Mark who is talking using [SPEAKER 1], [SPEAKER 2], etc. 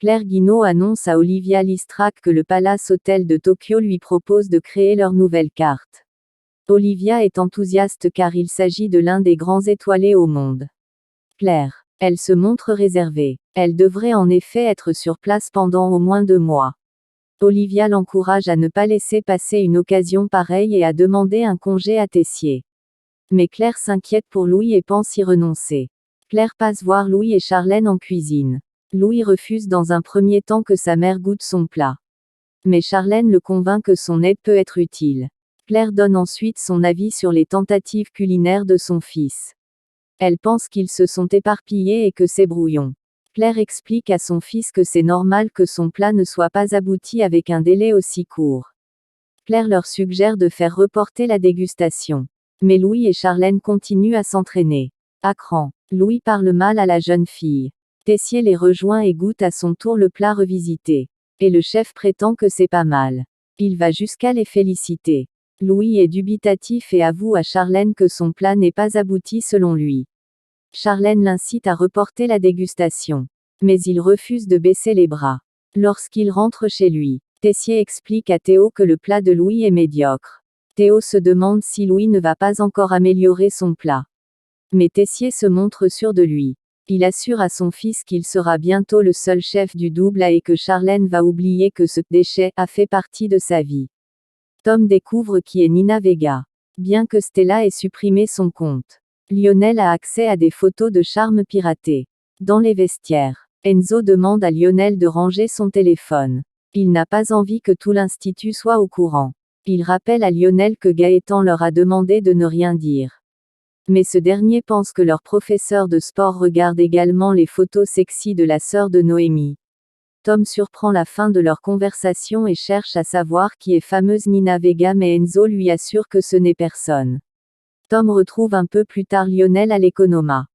[SPEAKER 1] Claire Guinaud annonce à Olivia Listrac que le Palace Hotel de Tokyo lui propose de créer leur nouvelle carte. Olivia est enthousiaste car il s'agit de l'un des grands étoilés au monde. Claire, elle se montre réservée. Elle devrait en effet être sur place pendant au moins 2 mois. Olivia l'encourage à ne pas laisser passer une occasion pareille et à demander un congé à Tessier. Mais Claire s'inquiète pour Louis et pense y renoncer. Claire passe voir Louis et Charlène en cuisine. Louis refuse dans un premier temps que sa mère goûte son plat. Mais Charlène le convainc que son aide peut être utile. Claire donne ensuite son avis sur les tentatives culinaires de son fils. Elle pense qu'ils se sont éparpillés et que c'est brouillon. Claire explique à son fils que c'est normal que son plat ne soit pas abouti avec un délai aussi court. Claire leur suggère de faire reporter la dégustation. Mais Louis et Charlène continuent à s'entraîner. À cran, Louis parle mal à la jeune fille. Tessier les rejoint et goûte à son tour le plat revisité. Et le chef prétend que c'est pas mal. Il va jusqu'à les féliciter. Louis est dubitatif et avoue à Charlène que son plat n'est pas abouti selon lui. Charlène l'incite à reporter la dégustation. Mais il refuse de baisser les bras. Lorsqu'il rentre chez lui, Tessier explique à Théo que le plat de Louis est médiocre. Théo se demande si Louis ne va pas encore améliorer son plat. Mais Tessier se montre sûr de lui. Il assure à son fils qu'il sera bientôt le seul chef du double A et que Charlène va oublier que ce déchet a fait partie de sa vie. Tom découvre qui est Nina Vega. Bien que Stella ait supprimé son compte, Lionel a accès à des photos de charme piratées. Dans les vestiaires, Enzo demande à Lionel de ranger son téléphone. Il n'a pas envie que tout l'institut soit au courant. Il rappelle à Lionel que Gaëtan leur a demandé de ne rien dire. Mais ce dernier pense que leur professeur de sport regarde également les photos sexy de la sœur de Noémie. Tom surprend la fin de leur conversation et cherche à savoir qui est fameuse Nina Vega mais Enzo lui assure que ce n'est personne. Tom retrouve un peu plus tard Lionel à l'Economa.